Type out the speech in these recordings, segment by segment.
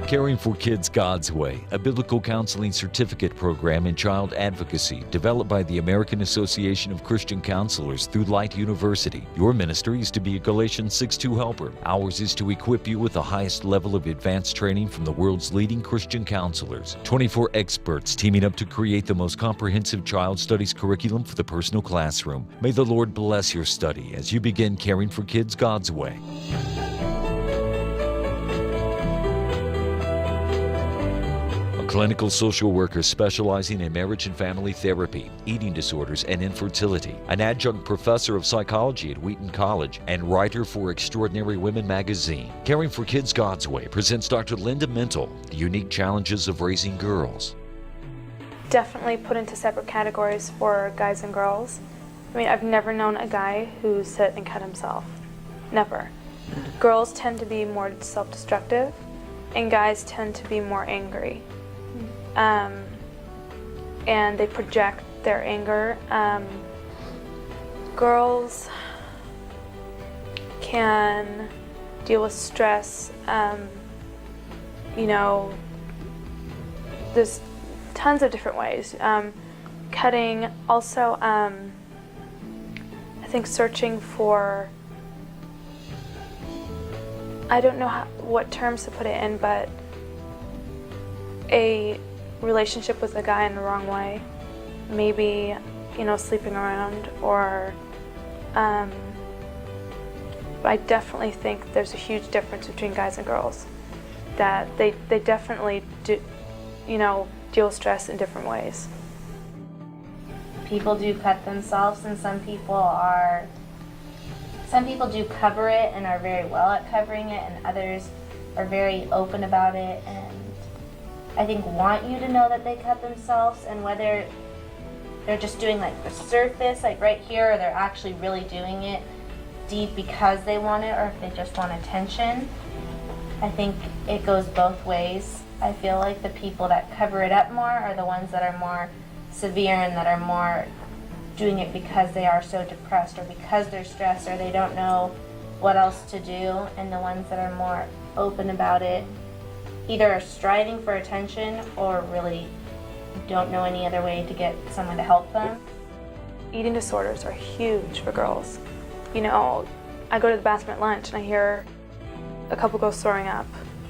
Caring for Kids God's Way, a biblical counseling certificate program in child advocacy developed by the American Association of Christian Counselors through Light University. Your ministry is to be a Galatians 6:2 helper. Ours is to equip you with the highest level of advanced training from the world's leading Christian counselors. 24 experts teaming up to create the most comprehensive child studies curriculum for the personal classroom. May the Lord bless your study as you begin caring for kids God's way. Clinical social worker specializing in marriage and family therapy, eating disorders, and infertility. An adjunct professor of psychology at Wheaton College and writer for Extraordinary Women magazine. Caring for Kids God's Way presents Dr. Linda Mental, the unique challenges of raising girls. Definitely put into separate categories for guys and girls. I mean, I've never known a guy who sit and cut himself. Never. Girls tend to be more self-destructive, and guys tend to be more angry. And they project their anger. Girls can deal with stress. There's tons of different ways. Cutting, also, I think searching for, I don't know what terms to put it in, but a relationship with a guy in the wrong way, maybe, sleeping around, or I definitely think there's a huge difference between guys and girls, that they definitely do, deal with stress in different ways. People do cut themselves, and some people do cover it and are very well at covering it, and others are very open about it, and I think want you to know that they cut themselves, and whether they're just doing like the surface, like right here, or they're actually really doing it deep because they want it, or if they just want attention. I think it goes both ways. I feel like the people that cover it up more are the ones that are more severe and that are more doing it because they are so depressed, or because they're stressed, or they don't know what else to do, and the ones that are more open about it either are striving for attention or really don't know any other way to get someone to help them. Eating disorders are huge for girls. I go to the bathroom at lunch and I hear a couple girls throwing up.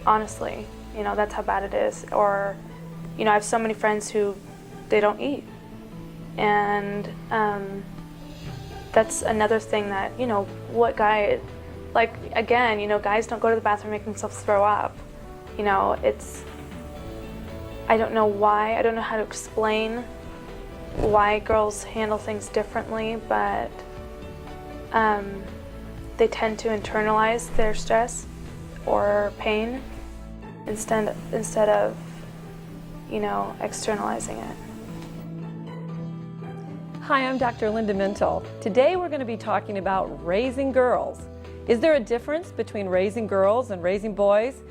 Honestly, that's how bad it is. Or, I have so many friends who they don't eat. And that's another thing that, what guy, like, again, guys don't go to the bathroom and make themselves throw up. I don't know why, I don't know how to explain why girls handle things differently, but they tend to internalize their stress or pain instead of, externalizing it. Hi, I'm Dr. Linda Mental. Today we're going to be talking about raising girls. Is there a difference between raising girls and raising boys?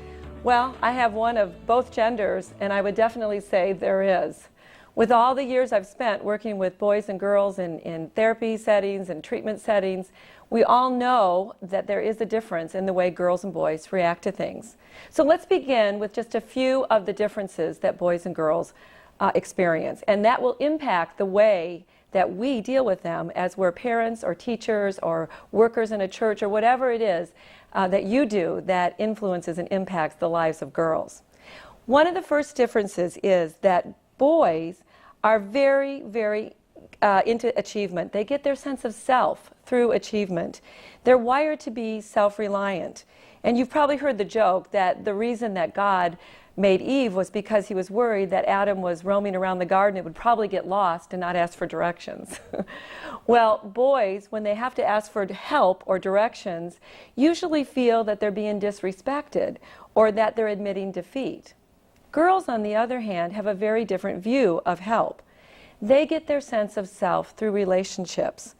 Well, I have one of both genders, and I would definitely say there is. With all the years I've spent working with boys and girls in therapy settings and treatment settings, we all know that there is a difference in the way girls and boys react to things. So let's begin with just a few of the differences that boys and girls experience, and that will impact the way that we deal with them as we're parents or teachers or workers in a church or whatever it is that you do that influences and impacts the lives of girls. One of the first differences is that boys are very, very into achievement. They get their sense of self through achievement. They're wired to be self-reliant. And you've probably heard the joke that the reason that God made Eve was because he was worried that Adam was roaming around the garden and would probably get lost and not ask for directions. Well, boys, when they have to ask for help or directions, usually feel that they're being disrespected or that they're admitting defeat. Girls, on the other hand, have a very different view of help. They get their sense of self through relationships.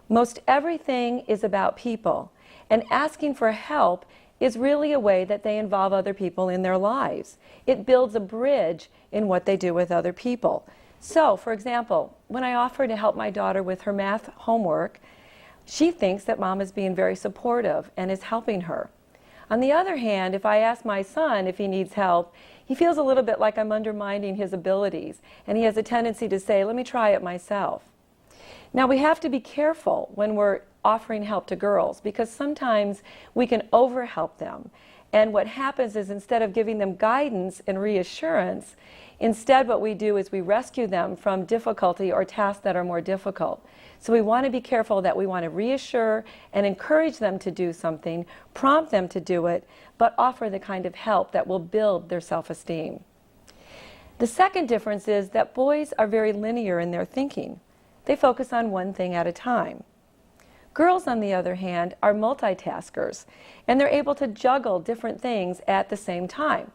Most everything is about people, and asking for help is really a way that they involve other people in their lives. It builds a bridge in what they do with other people. So, for example, when I offer to help my daughter with her math homework, she thinks that mom is being very supportive and is helping her. On the other hand, if I ask my son if he needs help, he feels a little bit like I'm undermining his abilities, and he has a tendency to say, let me try it myself. Now, we have to be careful when we're offering help to girls, because sometimes we can overhelp them. And what happens is, instead of giving them guidance and reassurance, instead what we do is we rescue them from difficulty or tasks that are more difficult. So we want to be careful that we want to reassure and encourage them to do something, prompt them to do it, but offer the kind of help that will build their self-esteem. The second difference is that boys are very linear in their thinking. They focus on one thing at a time. Girls, on the other hand, are multitaskers, and they're able to juggle different things at the same time.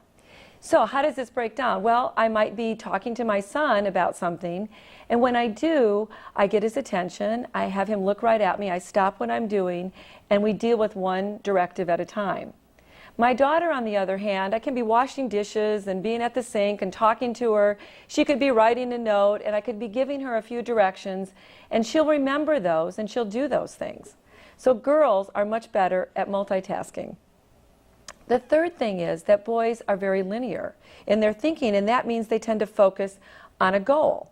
So how does this break down? Well, I might be talking to my son about something, and when I do, I get his attention, I have him look right at me, I stop what I'm doing, and we deal with one directive at a time. My daughter, on the other hand, I can be washing dishes and being at the sink and talking to her. She could be writing a note, and I could be giving her a few directions, and she'll remember those and she'll do those things. So girls are much better at multitasking. The third thing is that boys are very linear in their thinking, and that means they tend to focus on a goal.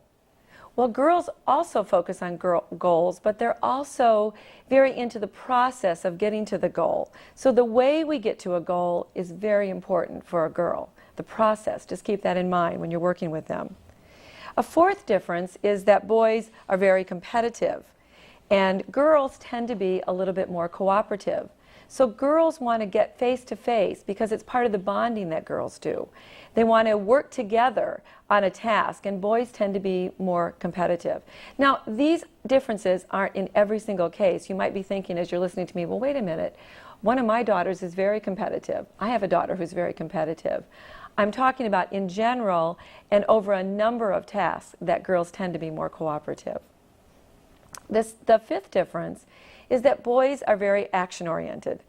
Well, girls also focus on goals, but they're also very into the process of getting to the goal. So the way we get to a goal is very important for a girl. The process, just keep that in mind when you're working with them. A fourth difference is that boys are very competitive, and girls tend to be a little bit more cooperative. So girls want to get face to face because it's part of the bonding that girls do. They want to work together on a task, and boys tend to be more competitive. Now, these differences aren't in every single case. You might be thinking as you're listening to me, well, wait a minute. One of my daughters is very competitive. I have a daughter who's very competitive. I'm talking about in general and over a number of tasks that girls tend to be more cooperative. The fifth difference is that boys are very action-oriented.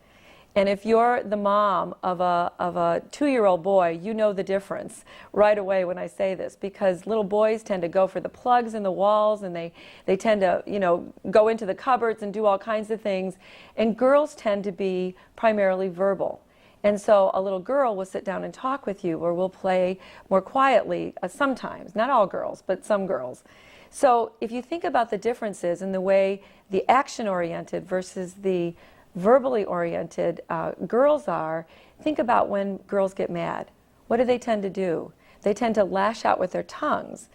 And if you're the mom of a 2-year-old boy, you know the difference right away when I say this, because little boys tend to go for the plugs in the walls, and they tend to, go into the cupboards and do all kinds of things. And girls tend to be primarily verbal. And so a little girl will sit down and talk with you, or will play more quietly sometimes. Not all girls, but some girls. So if you think about the differences in the way the action-oriented versus the verbally oriented girls are, think about when girls get mad. What do they tend to do? They tend to lash out with their tongues.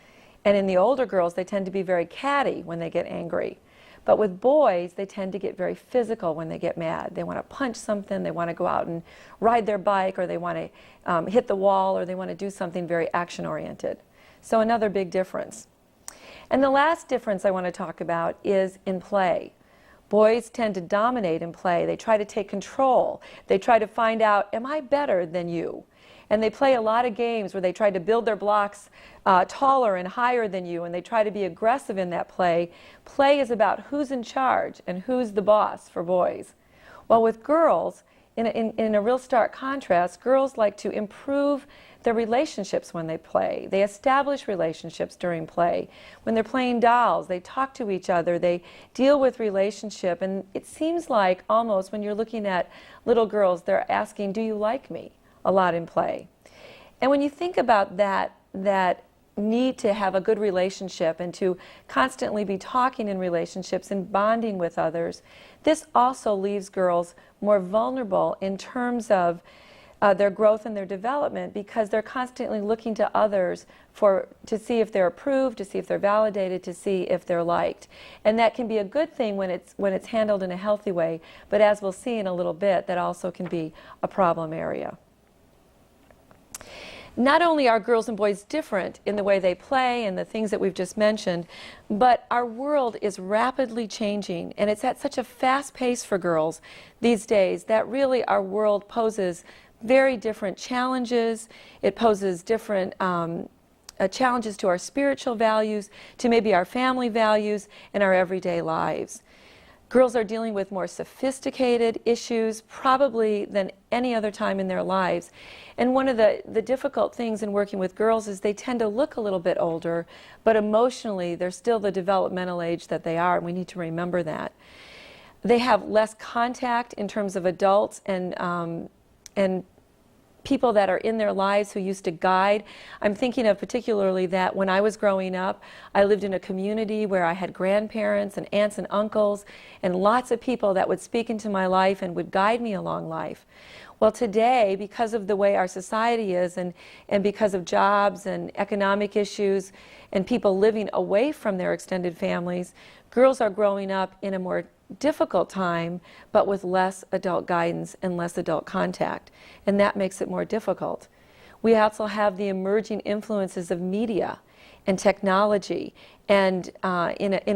And in the older girls, they tend to be very catty when they get angry. But with boys, they tend to get very physical when they get mad. They want to punch something, they want to go out and ride their bike, or they want to hit the wall, or they want to do something very action-oriented. So another big difference. And the last difference I want to talk about is in play. Boys tend to dominate in play. They try to take control. They try to find out, am I better than you? And they play a lot of games where they try to build their blocks taller and higher than you, and they try to be aggressive in that play. Play is about who's in charge and who's the boss for boys. Well, with girls, in a real stark contrast, girls like to improve their relationships when they play. They establish relationships during play. When they're playing dolls, they talk to each other, they deal with relationship, and it seems like almost when you're looking at little girls, they're asking, do you like me? A lot in play. And when you think about that need to have a good relationship and to constantly be talking in relationships and bonding with others, this also leaves girls more vulnerable in terms of their growth and their development, because they're constantly looking to others to see if they're approved, to see if they're validated, to see if they're liked. And that can be a good thing when it's handled in a healthy way, but as we'll see in a little bit, that also can be a problem area. Not only are girls and boys different in the way they play and the things that we've just mentioned, but our world is rapidly changing, and it's at such a fast pace for girls these days that really our world poses very different challenges. It poses different challenges to our spiritual values, to maybe our family values, and our everyday lives. Girls are dealing with more sophisticated issues probably than any other time in their lives. And one of the difficult things in working with girls is they tend to look a little bit older, but emotionally they're still the developmental age that they are, and we need to remember that. They have less contact in terms of adults and people that are in their lives who used to guide. I'm thinking of particularly that when I was growing up, I lived in a community where I had grandparents and aunts and uncles and lots of people that would speak into my life and would guide me along life. Well, today, because of the way our society is and because of jobs and economic issues and people living away from their extended families, girls are growing up in a more difficult time, but with less adult guidance and less adult contact, and that makes it more difficult. We also have the emerging influences of media and technology, and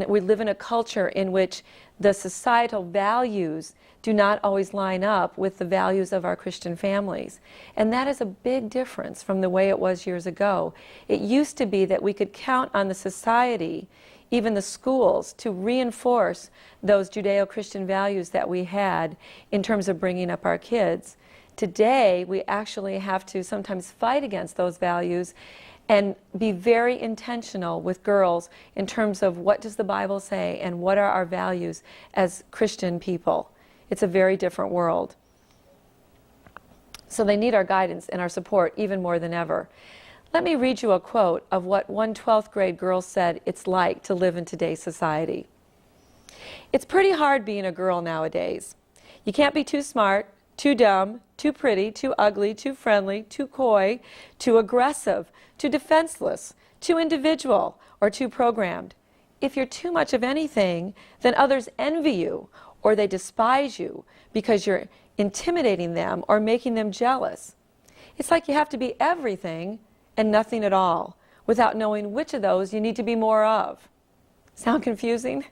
we live in a culture in which the societal values do not always line up with the values of our Christian families, and that is a big difference from the way it was years ago. It used to be that we could count on the society, even the schools, to reinforce those Judeo-Christian values that we had in terms of bringing up our kids. Today, we actually have to sometimes fight against those values and be very intentional with girls in terms of what does the Bible say and what are our values as Christian people. It's a very different world. So they need our guidance and our support even more than ever. Let me read you a quote of what one 12th grade girl said it's like to live in today's society. "It's pretty hard being a girl nowadays. You can't be too smart, too dumb, too pretty, too ugly, too friendly, too coy, too aggressive, too defenseless, too individual, or too programmed. If you're too much of anything, then others envy you or they despise you because you're intimidating them or making them jealous. It's like you have to be everything and nothing at all, without knowing which of those you need to be more of." Sound confusing?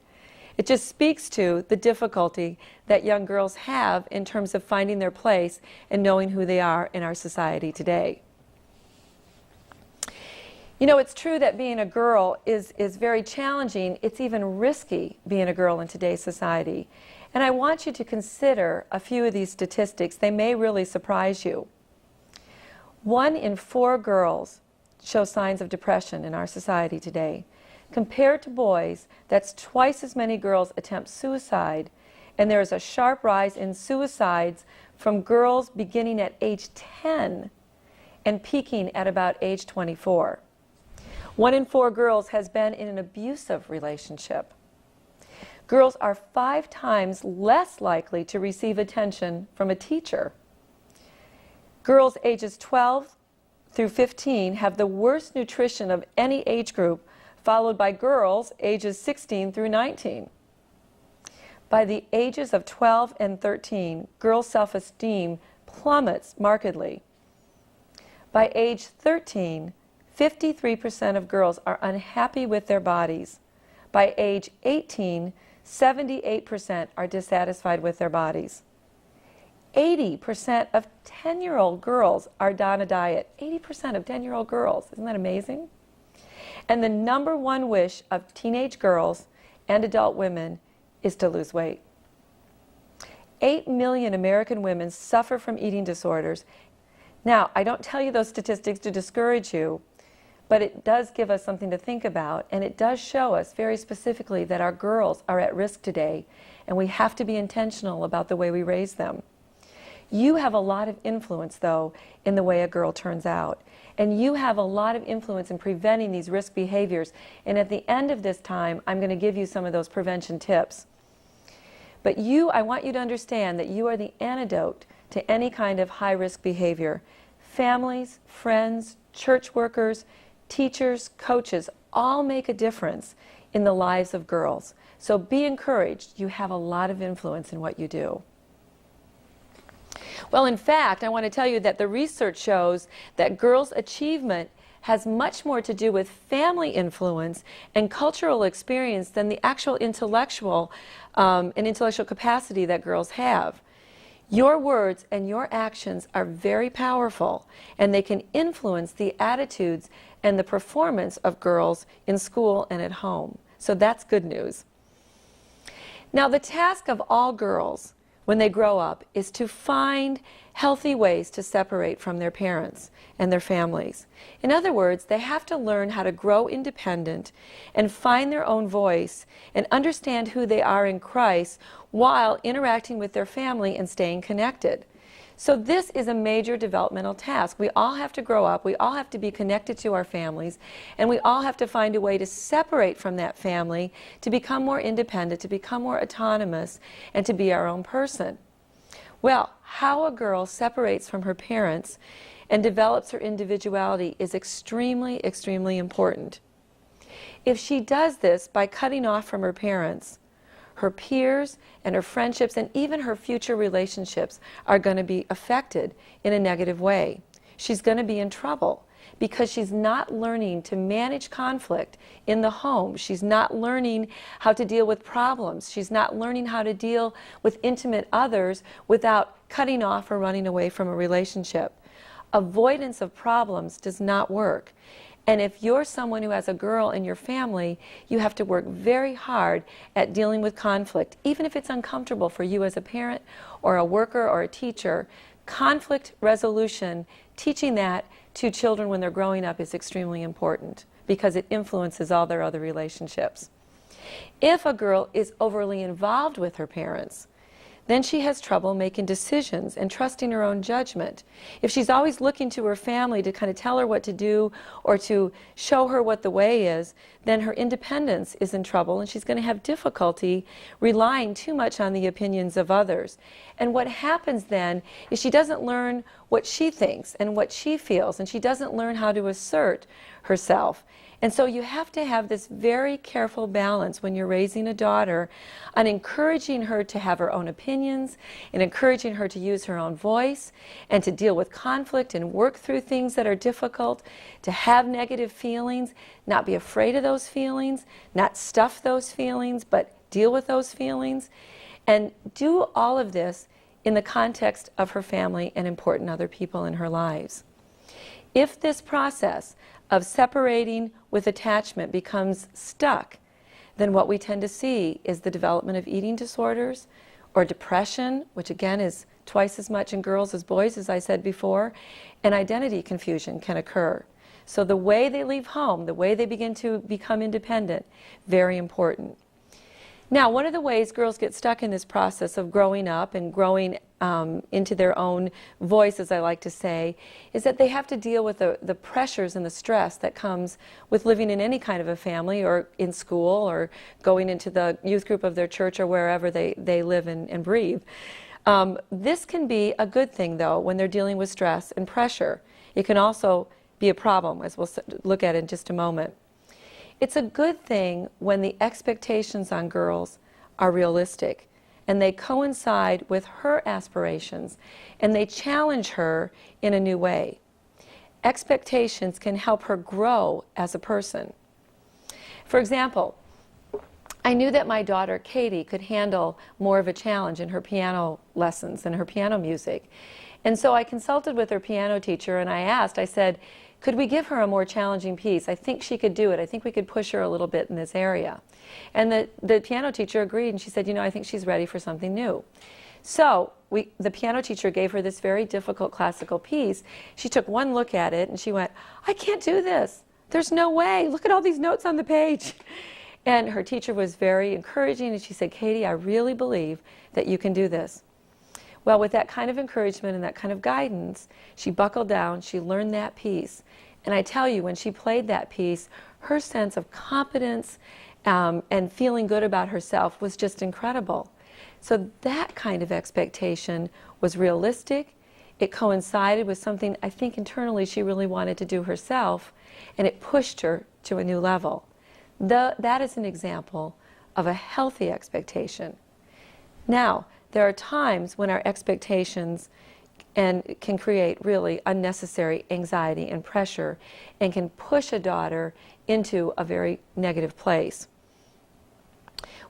It just speaks to the difficulty that young girls have in terms of finding their place and knowing who they are in our society today. You know, it's true that being a girl is very challenging. It's even risky being a girl in today's society. And I want you to consider a few of these statistics. They may really surprise you. 1 in 4 girls show signs of depression in our society today. Compared to boys, that's twice as many girls attempt suicide, and there is a sharp rise in suicides from girls beginning at age 10 and peaking at about age 24. 1 in 4 girls has been in an abusive relationship. Girls are 5 times less likely to receive attention from a teacher. Girls ages 12 through 15 have the worst nutrition of any age group, followed by girls ages 16 through 19. By the ages of 12 and 13, girls' self-esteem plummets markedly. By age 13, 53% of girls are unhappy with their bodies. By age 18, 78% are dissatisfied with their bodies. 80% of 10-year-old girls are on a diet. 80% of 10-year-old girls. Isn't that amazing? And the number one wish of teenage girls and adult women is to lose weight. 8 million American women suffer from eating disorders. Now, I don't tell you those statistics to discourage you, but it does give us something to think about, and it does show us very specifically that our girls are at risk today, and we have to be intentional about the way we raise them. You have a lot of influence, though, in the way a girl turns out. And you have a lot of influence in preventing these risk behaviors. And at the end of this time, I'm going to give you some of those prevention tips. But I want you to understand that you are the antidote to any kind of high-risk behavior. Families, friends, church workers, teachers, coaches, all make a difference in the lives of girls. So be encouraged. You have a lot of influence in what you do. Well, in fact, I want to tell you that the research shows that girls' achievement has much more to do with family influence and cultural experience than the actual intellectual capacity that girls have. Your words and your actions are very powerful, and they can influence the attitudes and the performance of girls in school and at home. So that's good news. Now, the task of all girls when they grow up is to find healthy ways to separate from their parents and their families. In other words, they have to learn how to grow independent and find their own voice and understand who they are in Christ while interacting with their family and staying connected. So this is a major developmental task. We all have to grow up, we all have to be connected to our families, and we all have to find a way to separate from that family to become more independent, to become more autonomous, and to be our own person. Well, how a girl separates from her parents and develops her individuality is extremely, extremely important. If she does this by cutting off from her parents, her peers and her friendships and even her future relationships are going to be affected in a negative way. She's going to be in trouble because she's not learning to manage conflict in the home. She's not learning how to deal with problems. She's not learning how to deal with intimate others without cutting off or running away from a relationship. Avoidance of problems does not work. And if you're someone who has a girl in your family, you have to work very hard at dealing with conflict, even if it's uncomfortable for you as a parent or a worker or a teacher. Conflict resolution, teaching that to children when they're growing up is extremely important because it influences all their other relationships. If a girl is overly involved with her parents, then she has trouble making decisions and trusting her own judgment. If she's always looking to her family to kind of tell her what to do or to show her what the way is, then her independence is in trouble and she's going to have difficulty relying too much on the opinions of others. And what happens then is she doesn't learn what she thinks and what she feels, and she doesn't learn how to assert herself. And so you have to have this very careful balance when you're raising a daughter on encouraging her to have her own opinions and encouraging her to use her own voice and to deal with conflict and work through things that are difficult, to have negative feelings, not be afraid of those feelings, not stuff those feelings, but deal with those feelings, and do all of this in the context of her family and important other people in her lives. If this process of separating with attachment becomes stuck, then what we tend to see is the development of eating disorders or depression, which again is twice as much in girls as boys, as I said before, and identity confusion can occur. So the way they leave home, the way they begin to become independent, very important. Now, one of the ways girls get stuck in this process of growing up and growing into their own voice, as I like to say, is that they have to deal with the pressures and the stress that comes with living in any kind of a family or in school or going into the youth group of their church or wherever they live and breathe. This can be a good thing, though, when they're dealing with stress and pressure. It can also be a problem, as we'll look at in just a moment. It's a good thing when the expectations on girls are realistic and they coincide with her aspirations and they challenge her in a new way. Expectations can help her grow as a person. For example, I knew that my daughter Katie could handle more of a challenge in her piano lessons and her piano music. And so I consulted with her piano teacher and I said, could we give her a more challenging piece? I think she could do it. I think we could push her a little bit in this area. And the piano teacher agreed, and she said, I think she's ready for something new. So the piano teacher gave her this very difficult classical piece. She took one look at it, and she went, I can't do this. There's no way. Look at all these notes on the page. And her teacher was very encouraging, and she said, Katie, I really believe that you can do this. Well, with that kind of encouragement and that kind of guidance, she buckled down, she learned that piece. And I tell you, when she played that piece, her sense of competence and feeling good about herself was just incredible. So that kind of expectation was realistic. It coincided with something I think internally she really wanted to do herself, and it pushed her to a new level. That is an example of a healthy expectation. Now, there are times when our expectations can create really unnecessary anxiety and pressure and can push a daughter into a very negative place.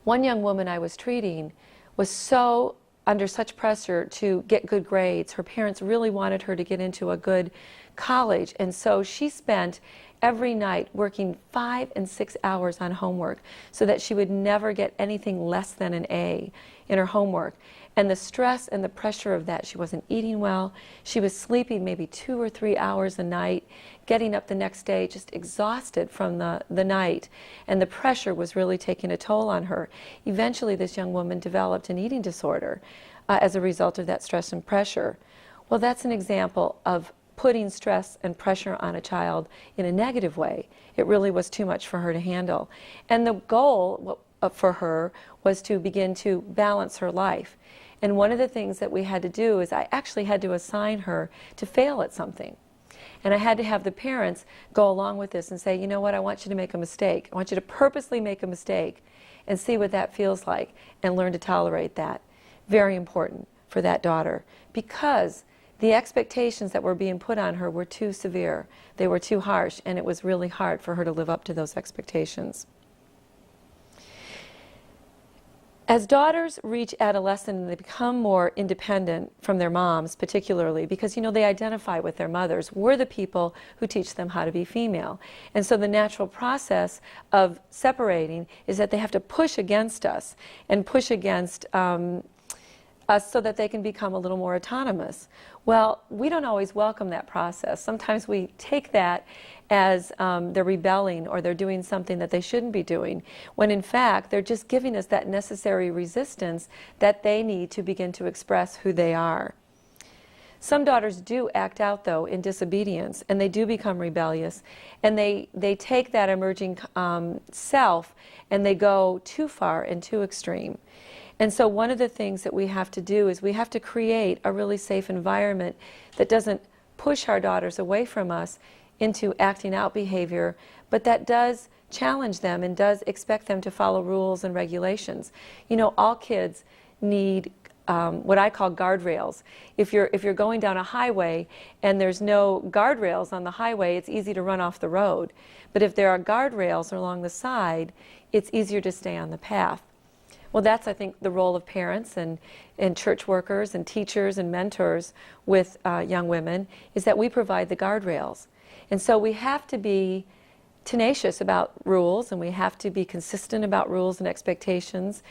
One young woman I was treating was so under such pressure to get good grades. Her parents really wanted her to get into a good college, and so she spent every night working 5 and 6 hours on homework so that she would never get anything less than an A in her homework. And the stress and the pressure of that, she wasn't eating well, she was sleeping maybe 2 or 3 hours a night, getting up the next day just exhausted from the night, and the pressure was really taking a toll on her. Eventually this young woman developed an eating disorder as a result of that stress and pressure. Well, that's an example of putting stress and pressure on a child in a negative way. It really was too much for her to handle. And the goal for her was to begin to balance her life. And one of the things that we had to do is I actually had to assign her to fail at something. And I had to have the parents go along with this and say, you know what, I want you to make a mistake. I want you to purposely make a mistake and see what that feels like and learn to tolerate that. Very important for that daughter, because the expectations that were being put on her were too severe. They were too harsh, and it was really hard for her to live up to those expectations. As daughters reach adolescence and they become more independent from their moms, particularly because, they identify with their mothers, we're the people who teach them how to be female. And so the natural process of separating is that they have to push against us and push against us so that they can become a little more autonomous. Well, we don't always welcome that process. Sometimes we take that as they're rebelling or they're doing something that they shouldn't be doing, when in fact they're just giving us that necessary resistance that they need to begin to express who they are. Some daughters do act out, though, in disobedience, and they do become rebellious, and they take that emerging self and they go too far and too extreme. And so one of the things that we have to do is we have to create a really safe environment that doesn't push our daughters away from us into acting out behavior, but that does challenge them and does expect them to follow rules and regulations. All kids need what I call guardrails. If you're going down a highway and there's no guardrails on the highway, it's easy to run off the road. But if there are guardrails along the side, it's easier to stay on the path. Well, that's, I think, the role of parents and church workers and teachers and mentors with young women, is that we provide the guardrails. And so we have to be tenacious about rules, and we have to be consistent about rules and expectations,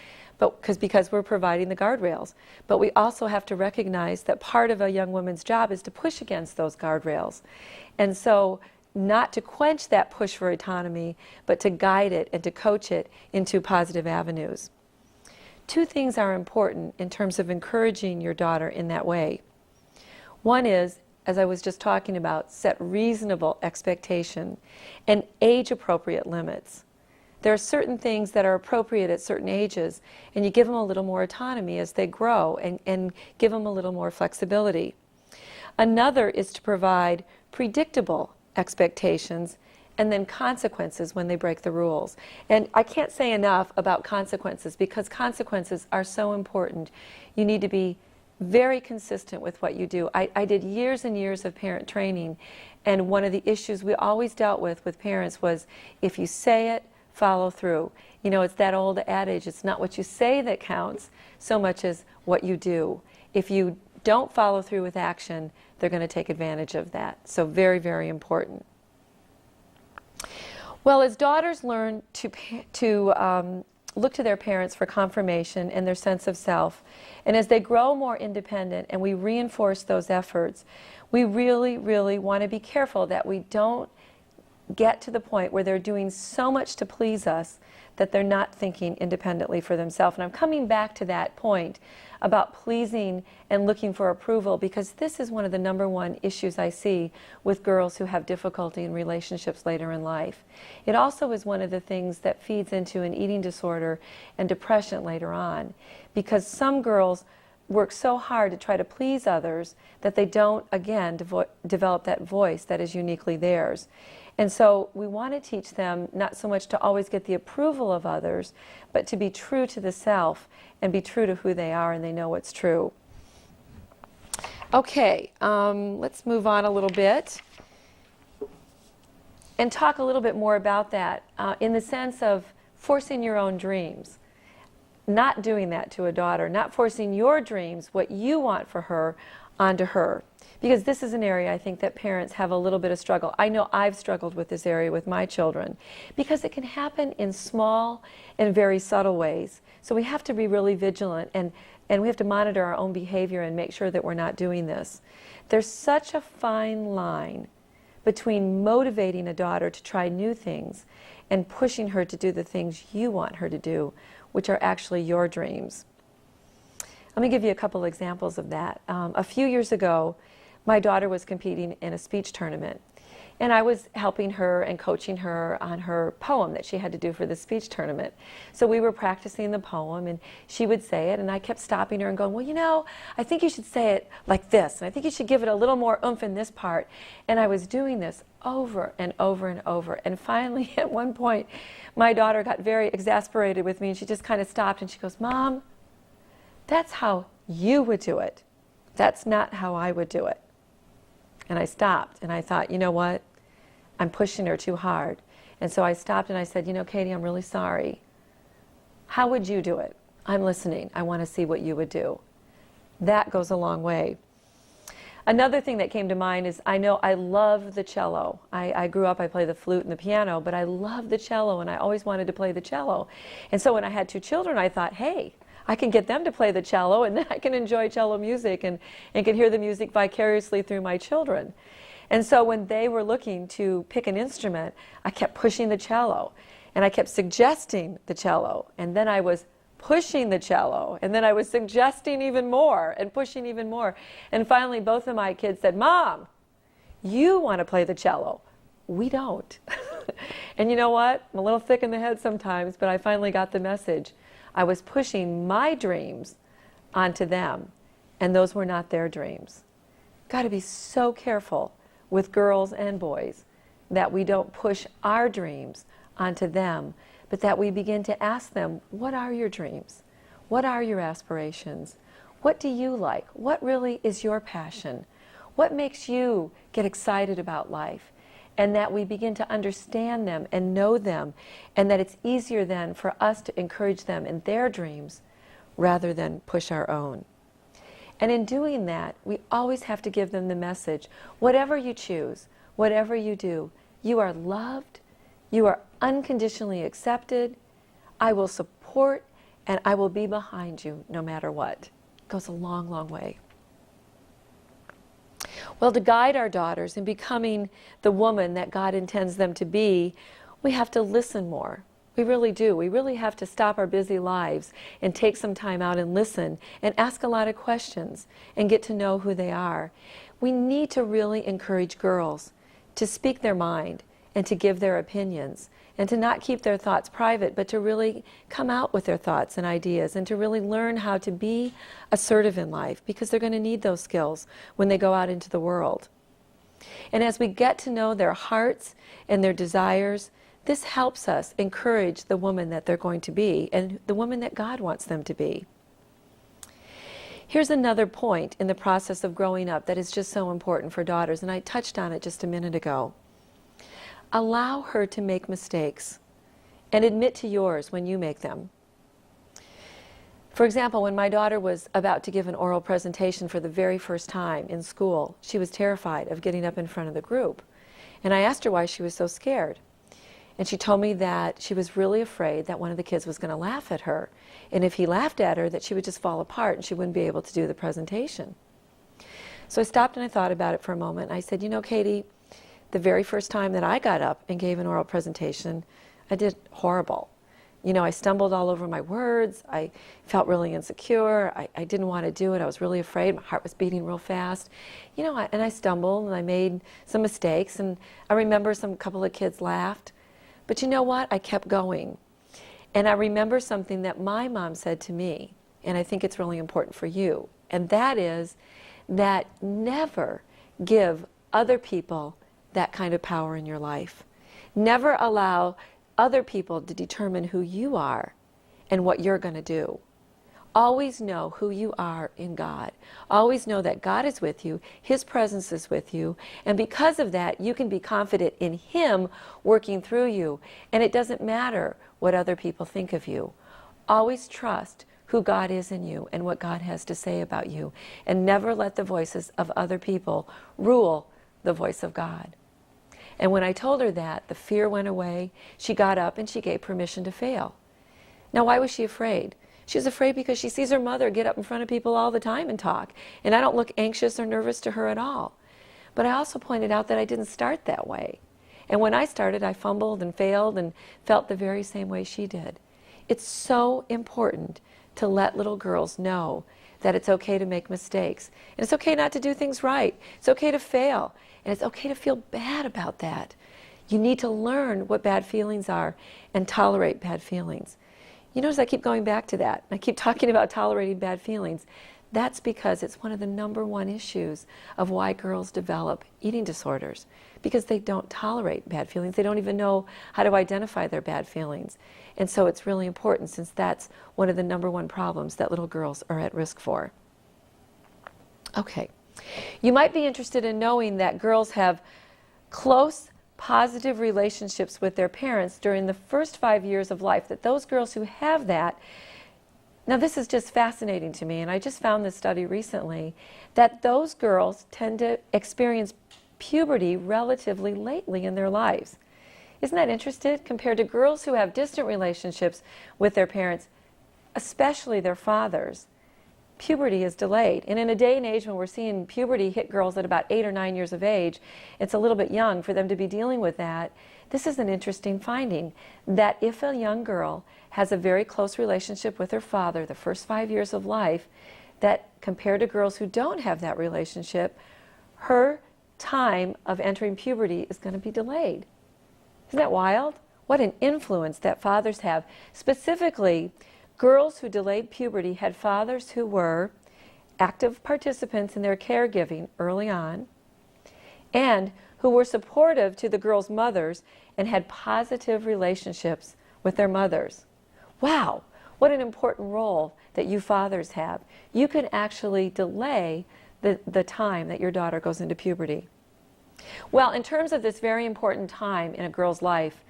because we're providing the guardrails. But we also have to recognize that part of a young woman's job is to push against those guardrails. And so not to quench that push for autonomy, but to guide it and to coach it into positive avenues. Two things are important in terms of encouraging your daughter in that way. One is, as I was just talking about, set reasonable expectation and age-appropriate limits. There are certain things that are appropriate at certain ages, and you give them a little more autonomy as they grow and give them a little more flexibility. Another is to provide predictable expectations and then consequences when they break the rules. And I can't say enough about consequences, because consequences are so important. You need to be very consistent with what you do. I did years and years of parent training, and one of the issues we always dealt with parents was, if you say it, follow through. It's that old adage, it's not what you say that counts so much as what you do. If you don't follow through with action, they're going to take advantage of that. So very, very important. Well, as daughters learn to look to their parents for confirmation and their sense of self, and as they grow more independent and we reinforce those efforts, we really, really want to be careful that we don't get to the point where they're doing so much to please us that they're not thinking independently for themselves. And I'm coming back to that point about pleasing and looking for approval, because this is one of the number one issues I see with girls who have difficulty in relationships later in life. It also is one of the things that feeds into an eating disorder and depression later on, because some girls work so hard to try to please others that they don't, again, develop that voice that is uniquely theirs. And so we want to teach them not so much to always get the approval of others, but to be true to the self and be true to who they are, and they know what's true. Okay, let's move on a little bit and talk a little bit more about that in the sense of forcing your own dreams. not doing that to a daughter, not forcing your dreams, what you want for her, onto her. Because this is an area I think that parents have a little bit of struggle. I know I've struggled with this area with my children because it can happen in small and very subtle ways. So we have to be really vigilant and we have to monitor our own behavior and make sure that we're not doing this. There's such a fine line between motivating a daughter to try new things and pushing her to do the things you want her to do, which are actually your dreams. Let me give you a couple examples of that. A few years ago, my daughter was competing in a speech tournament, and I was helping her and coaching her on her poem that she had to do for the speech tournament. So we were practicing the poem, and she would say it, and I kept stopping her and going, well, you know, I think you should say it like this, and I think you should give it a little more oomph in this part. And I was doing this over and over and over, and finally at one point my daughter got very exasperated with me, and she just kind of stopped and she goes, Mom, that's how you would do it. That's not how I would do it. And I stopped and I thought, you know what? I'm pushing her too hard. And so I stopped and I said, you know, Katie, I'm really sorry. How would you do it? I'm listening. I want to see what you would do. That goes a long way. Another thing that came to mind is I know I love the cello. I grew up, I play the flute and the piano, but I love the cello and I always wanted to play the cello. And so when I had 2 children, I thought, hey, I can get them to play the cello and then I can enjoy cello music and can hear the music vicariously through my children. And so when they were looking to pick an instrument, I kept pushing the cello and I kept suggesting the cello, and then I was pushing the cello, and then I was suggesting even more and pushing even more. And finally both of my kids said, Mom, you want to play the cello. We don't. And you know what? I'm a little thick in the head sometimes, but I finally got the message. I was pushing my dreams onto them, and those were not their dreams. Got to be so careful with girls and boys that we don't push our dreams onto them, but that we begin to ask them, what are your dreams? What are your aspirations? What do you like? What really is your passion? What makes you get excited about life? And that we begin to understand them and know them, and that it's easier then for us to encourage them in their dreams rather than push our own. And in doing that, we always have to give them the message, whatever you choose, whatever you do, you are loved, you are unconditionally accepted, I will support, and I will be behind you no matter what. It goes a long, long way. Well, to guide our daughters in becoming the woman that God intends them to be, we have to listen more. We really do. We really have to stop our busy lives and take some time out and listen and ask a lot of questions and get to know who they are. We need to really encourage girls to speak their mind and to give their opinions and to not keep their thoughts private, but to really come out with their thoughts and ideas and to really learn how to be assertive in life, because they're going to need those skills when they go out into the world. And as we get to know their hearts and their desires, this helps us encourage the woman that they're going to be and the woman that God wants them to be. Here's another point in the process of growing up that is just so important for daughters, and I touched on it just a minute ago. Allow her to make mistakes and admit to yours when you make them. For example, when my daughter was about to give an oral presentation for the very first time in school, she was terrified of getting up in front of the group. And I asked her why she was so scared. And she told me that she was really afraid that one of the kids was going to laugh at her. And if he laughed at her, that she would just fall apart and she wouldn't be able to do the presentation. So I stopped and I thought about it for a moment. I said, you know, Katie, the very first time that I got up and gave an oral presentation, I did horrible. You know, I stumbled all over my words. I felt really insecure. I didn't want to do it. I was really afraid. My heart was beating real fast. You know, and I stumbled and I made some mistakes. And I remember a couple of kids laughed. But you know what? I kept going. And I remember something that my mom said to me, and I think it's really important for you. And that is that never give other people that kind of power in your life. Never allow other people to determine who you are and what you're going to do. Always know who you are in God. Always know that God is with you, His presence is with you, and because of that, you can be confident in Him working through you. And it doesn't matter what other people think of you. Always trust who God is in you and what God has to say about you, and never let the voices of other people rule the voice of God. And when I told her that, the fear went away. She got up and she gave permission to fail. Now, why was she afraid? She was afraid because she sees her mother get up in front of people all the time and talk, and I don't look anxious or nervous to her at all. But I also pointed out that I didn't start that way. And when I started, I fumbled and failed and felt the very same way she did. It's so important to let little girls know that it's okay to make mistakes. And it's okay not to do things right. It's okay to fail. And it's okay to feel bad about that. You need to learn what bad feelings are and tolerate bad feelings. You notice I keep going back to that. I keep talking about tolerating bad feelings. That's because it's one of the #1 issues of why girls develop eating disorders, because they don't tolerate bad feelings. They don't even know how to identify their bad feelings. And so it's really important, since that's one of the #1 problems that little girls are at risk for. Okay. You might be interested in knowing that girls have close, positive relationships with their parents during the first 5 years of life, that those girls who have that, now this is just fascinating to me, and I just found this study recently, that those girls tend to experience puberty relatively lately in their lives. Isn't that interesting? Compared to girls who have distant relationships with their parents, especially their fathers, puberty is delayed. And in a day and age when we're seeing puberty hit girls at about 8 or 9 years of age, it's a little bit young for them to be dealing with that. This is an interesting finding, that if a young girl has a very close relationship with her father the first 5 years of life, that compared to girls who don't have that relationship, her time of entering puberty is going to be delayed. Isn't that wild? What an influence that fathers have. Specifically, girls who delayed puberty had fathers who were active participants in their caregiving early on, and who were supportive to the girls' mothers and had positive relationships with their mothers. Wow, what an important role that you fathers have. You can actually delay the time that your daughter goes into puberty. Well, in terms of this very important time in a girl's life,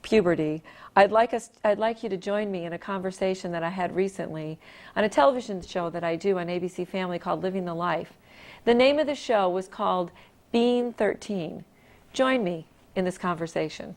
puberty, I'd like you to join me in a conversation that I had recently on a television show that I do on ABC Family called Living the Life. The name of the show was called Being 13. Join me in this conversation.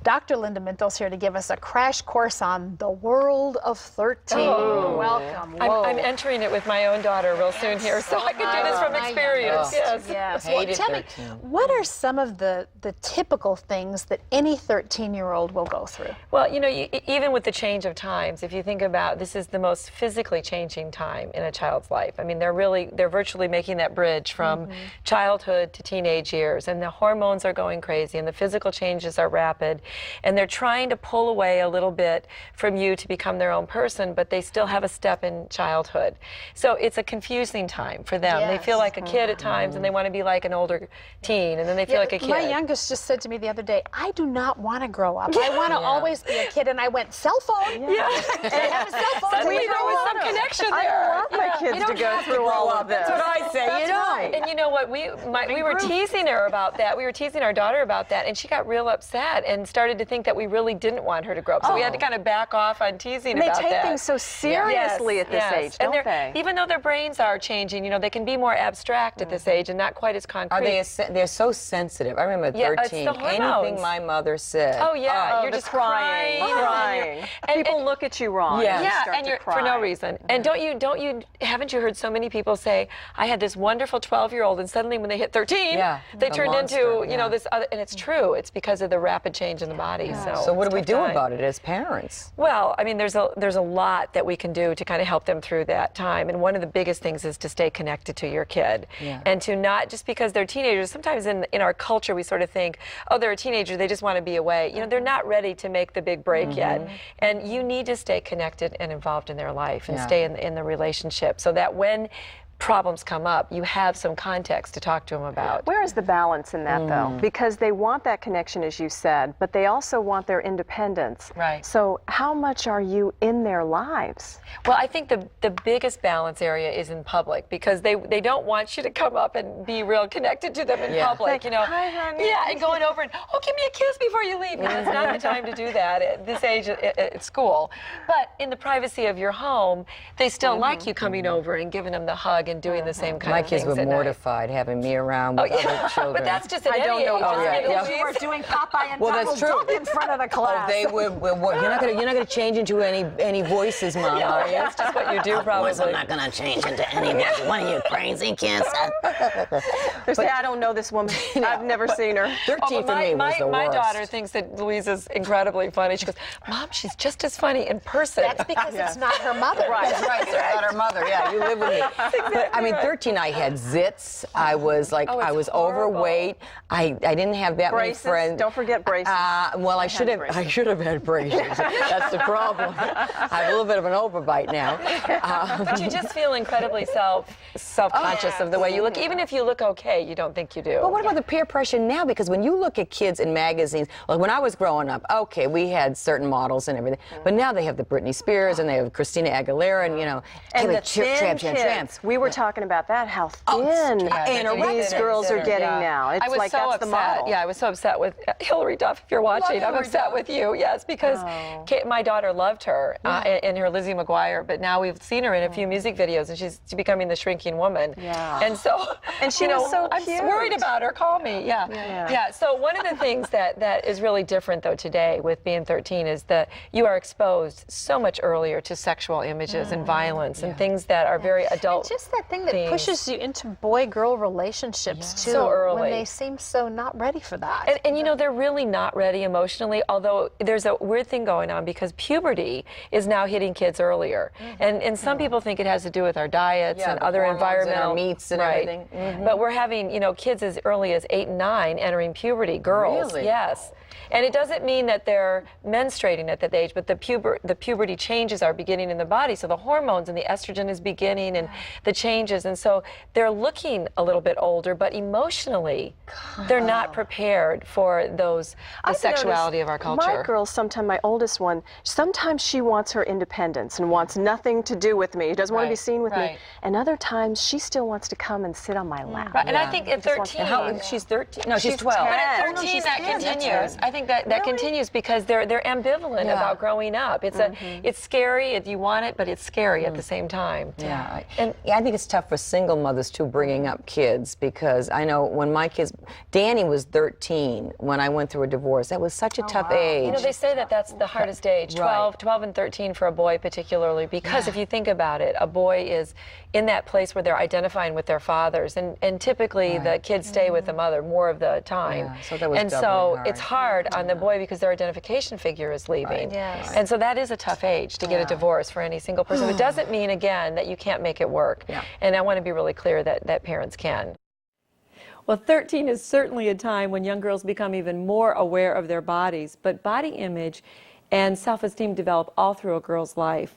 Dr. Linda Mintos here to give us a crash course on the world of 13. Oh. Welcome. I'm entering it with my own daughter real soon here, so I can do this from experience. Yes. Well, tell me, what are some of the typical things that any 13-year-old will go through? Well, you know, even with the change of times, if you think about, this is the most physically changing time in a child's life. I mean, they're virtually making that bridge from childhood to teenage years, and the hormones are going crazy, and the physical changes are rapid. And they're trying to pull away a little bit from you to become their own person, but they still have a step in childhood. So it's a confusing time for them. They feel like a kid at times, and they want to be like an older teen, and then they feel like a kid. My youngest just said to me the other day, I do not want to grow up. I want to always be a kid. And I went, cell phone? Yeah. And I have a cell phone. Suddenly there was some connection there. I want my kids to go through all of this. That's what I say, you know. Right. And you know what, we were teasing her about that. We were teasing our daughter about that, and she got real upset and started to think that we really didn't want her to grow up. So we had to kind of back off on teasing about that. They take things so seriously at this age, don't they? Even though their brains are changing, you know, they can be more abstract at this age and not quite as concrete. They're so sensitive. I remember 13, anything my mother said. Oh yeah, you're just crying. And people look at you wrong. And you're for no reason. And haven't you heard so many people say, I had this wonderful 12-year-old, and suddenly when they hit 13, they turned into, you know, this other, and it's true. It's because of the rapid change in the body. So what do we do about it as parents? Well, I mean, there's a lot that we can do to kind of help them through that time. And one of the biggest things is to stay connected to your kid. And to not, just because they're teenagers, sometimes in our culture we sort of think, oh, they're a teenager, they just want to be away. You know, they're not ready to make the big break yet. And you need to stay connected and involved in their life and stay in the relationship, so that when problems come up, you have some context to talk to them about. Where is the balance in that, though? Because they want that connection, as you said, but they also want their independence. Right. So how much are you in their lives? Well, I think the biggest balance area is in public, because they don't want you to come up and be real connected to them in public. Like, you know, hi, honey. Yeah, and going over and, oh, give me a kiss before you leave. It's not the time to do that at this age at school. But in the privacy of your home, they still like you coming over and giving them the hug and doing the same kind My of things kids were at mortified having me around with other children. But that's just at any age. You were doing Popeye and Donald Duck in front of the class. They were you're not gonna change into any voices, Mom, are you? That's just what you do, probably. I'm not gonna change into any voice. One of you crazy kids. They say, I don't know this woman. I've never seen her. 13 for me was the worst. My daughter thinks that Louise is incredibly funny. She goes, Mom, she's just as funny in person. That's because it's not her mother. Right, it's not her mother. Yeah, you live with me. But I mean, 13, I had zits. I was like, I was overweight. I didn't have that Braces. many friends. Don't forget braces. Well, I should have had braces. That's the problem. I have a little bit of an overbite now. But you just feel incredibly self-conscious of the way you look. Even if you look okay, you don't think you do. But what about the peer pressure now? Because when you look at kids in magazines, like when I was growing up, okay, we had certain models and everything. But now they have the Britney Spears and they have Christina Aguilera and, you know, and the thin kids. We were talking about that, how thin these girls are getting now. It's I was so that's upset. the model. Yeah, I was so upset with Hillary Duff. If you're watching, I'm upset with you. Yes, because my daughter loved her in her Lizzie McGuire, but now we've seen her in a few music videos, and she's becoming the shrinking woman. Yeah. And so, and she was so I'm cute. worried about her. Call me. Yeah. So one of the things that is really different though today with being 13 is that you are exposed so much earlier to sexual images and violence and things that are very adult. And just that thing that pushes you into boy-girl relationships too, so early, when they seem so not ready for that. And you know, they're really not ready emotionally, although there's a weird thing going on because puberty is now hitting kids earlier. And some people think it has to do with our diets and other environmental and our meats and everything. But we're having, you know, kids as early as 8 and 9 entering puberty, girls. Really? Yes. And it doesn't mean that they're menstruating at that age, but the puberty changes are beginning in the body. So the hormones and the estrogen is beginning and the changes. And so they're looking a little bit older, but emotionally, they're not prepared for the sexuality of our culture. My girl, sometimes my oldest one, sometimes she wants her independence and wants nothing to do with me. Doesn't want to be seen with me. And other times she still wants to come and sit on my lap. Right. And I think at 13, she's 13. No, she's 12. But at 13, that continues. I think that continues because they're ambivalent about growing up. It's scary if you want it, but it's scary at the same time. Yeah. And I think it's tough for single mothers too, bringing up kids, because I know when my kids, Danny was 13 when I went through a divorce. That was such a tough age. You know, they say that that's the hardest age, 12 and 13 for a boy particularly, because if you think about it, a boy is in that place where they're identifying with their fathers, and typically the kids stay with the mother more of the time. Yeah, so that was hard. It's hard on the boy because their identification figure is leaving. And so that is a tough age to get a divorce for any single person. It doesn't mean, again, that you can't make it work. And I want to be really clear that parents can. Well, 13 is certainly a time when young girls become even more aware of their bodies, but body image and self-esteem develop all through a girl's life.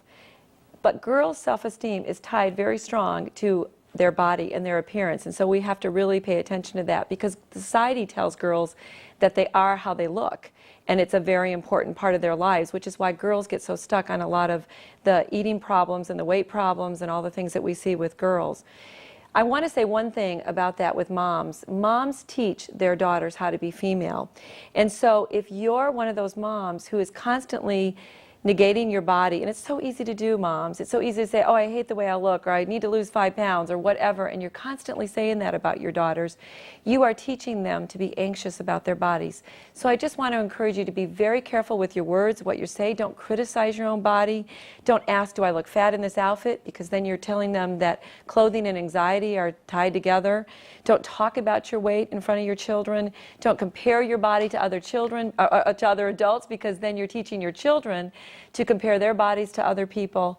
But girls' self-esteem is tied very strong to their body and their appearance, and so we have to really pay attention to that, because society tells girls that they are how they look, and it's a very important part of their lives, which is why girls get so stuck on a lot of the eating problems and the weight problems and all the things that we see with girls. I want to say one thing about that with moms. Moms teach their daughters how to be female, and so if you're one of those moms who is constantly negating your body, and it's so easy to do, moms. It's so easy to say, oh, I hate the way I look, or I need to lose 5 pounds, or whatever, and you're constantly saying that about your daughters. You are teaching them to be anxious about their bodies. So I just want to encourage you to be very careful with your words, what you say. Don't criticize your own body. Don't ask, do I look fat in this outfit? Because then you're telling them that clothing and anxiety are tied together. Don't talk about your weight in front of your children. Don't compare your body to other children, to other adults, because then you're teaching your children to compare their bodies to other people.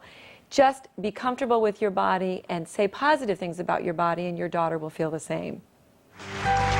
Just be comfortable with your body and say positive things about your body, and your daughter will feel the same.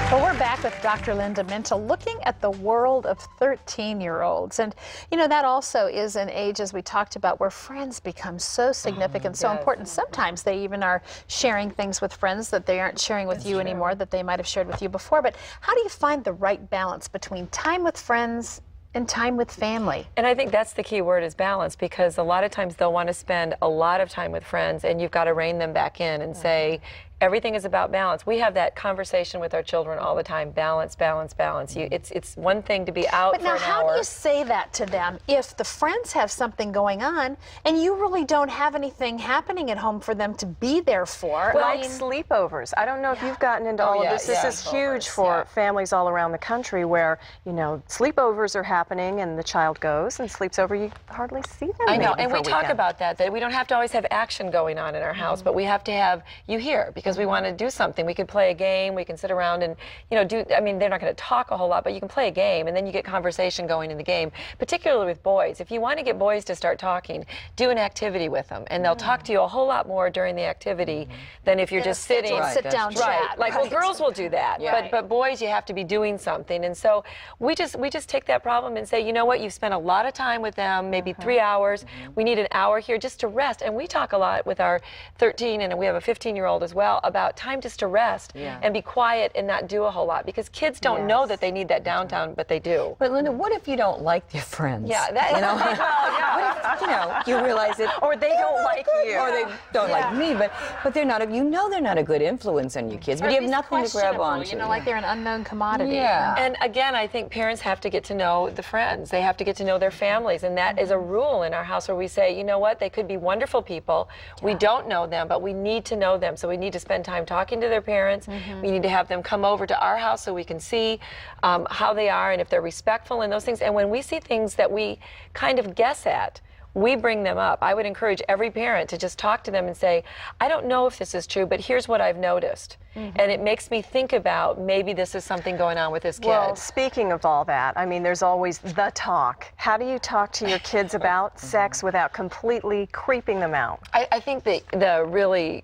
Well, we're back with Dr. Linda Mintle looking at the world of 13-year-olds. And, you know, that also is an age, as we talked about, where friends become so significant, so important. Sometimes they even are sharing things with friends that they aren't sharing with you anymore, that they might have shared with you before. But how do you find the right balance between time with friends and time with family? And I think that's the key word, is balance, because a lot of times they'll want to spend a lot of time with friends, and you've got to rein them back in and say, everything is about balance. We have that conversation with our children all the time. Balance, balance, balance. It's one thing to be out for an hour. But now, how do you say that to them if the friends have something going on and you really don't have anything happening at home for them to be there for? Well, like sleepovers. I don't know if you've gotten into all of this. This is huge for families all around the country where, you know, sleepovers are happening and the child goes and sleeps over. You hardly see them. I know, and we talk about that we don't have to always have action going on in our house, but we have to have you here, because we want to do something. We could play a game, we can sit around and, you know, I mean, they're not going to talk a whole lot, but you can play a game, and then you get conversation going in the game, particularly with boys. If you want to get boys to start talking, do an activity with them, and they'll talk to you a whole lot more during the activity than if you're just sitting. Sit down chat. Like, well, girls will do that, but boys, you have to be doing something. And so we just take that problem and say, you know what, you've spent a lot of time with them, maybe 3 hours. We need an hour here just to rest. And we talk a lot with our 13, and we have a 15-year-old as well, about time just to rest and be quiet and not do a whole lot, because kids don't know that they need that downtime, but they do. But Linda, what if you don't like your friends? Yeah, that, you know, well, what if, you know, you realize it, or they don't like you, or they don't like me, but they're not. You know, they're not a good influence on your kids, but you have nothing to grab onto. You know, like they're an unknown commodity. Yeah. And again, I think parents have to get to know the friends. They have to get to know their families, and that is a rule in our house where we say, you know what, they could be wonderful people. We don't know them, but we need to know them. So we need to spend time talking to their parents. We need to have them come over to our house so we can see how they are and if they're respectful and those things. And when we see things that we kind of guess at, we bring them up. I would encourage every parent to just talk to them and say, I don't know if this is true, but here's what I've noticed. And it makes me think about maybe this is something going on with this kid. Well, speaking of all that, I mean, there's always the talk. How do you talk to your kids about sex without completely creeping them out? I think the really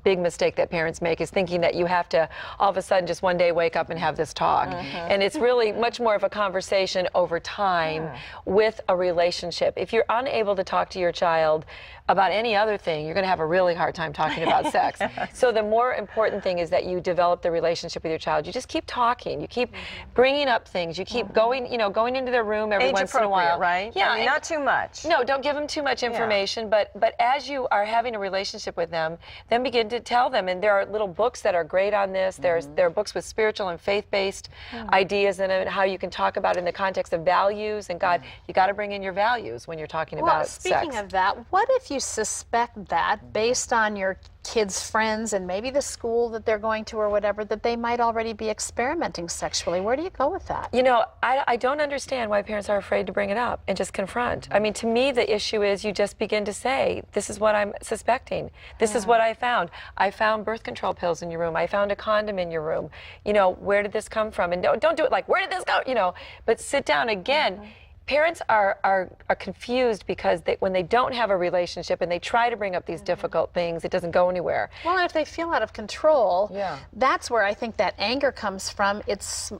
big mistake that parents make is thinking that you have to all of a sudden just one day wake up and have this talk. And it's really much more of a conversation over time with a relationship. If you're unable to talk to your child about any other thing, you're going to have a really hard time talking about sex. So the more important thing is that you develop the relationship with your child. You just keep talking. You keep bringing up things. You keep going, you know, going into their room every once in a while. Right? Yeah, I mean, not too much. No, don't give them too much information. But as you are having a relationship with them, then begin to tell them. And there are little books that are great on this. There are books with spiritual and faith-based ideas in it, how you can talk about it in the context of values. And God, you got to bring in your values when you're talking about sex. Speaking of that, what if you suspect that based on your kids' friends and maybe the school that they're going to or whatever, that they might already be experimenting sexually? Where do you go with that? You know, I don't understand why parents are afraid to bring it up and just confront. I mean, to me, the issue is you just begin to say, this is what I'm suspecting. This is what I found. I found birth control pills in your room. I found a condom in your room. You know, where did this come from? And don't do it like, where did this go? You know, but sit down again. Parents are confused because when they don't have a relationship and they try to bring up these difficult things, it doesn't go anywhere. Well, and if they feel out of control, that's where I think that anger comes from. It's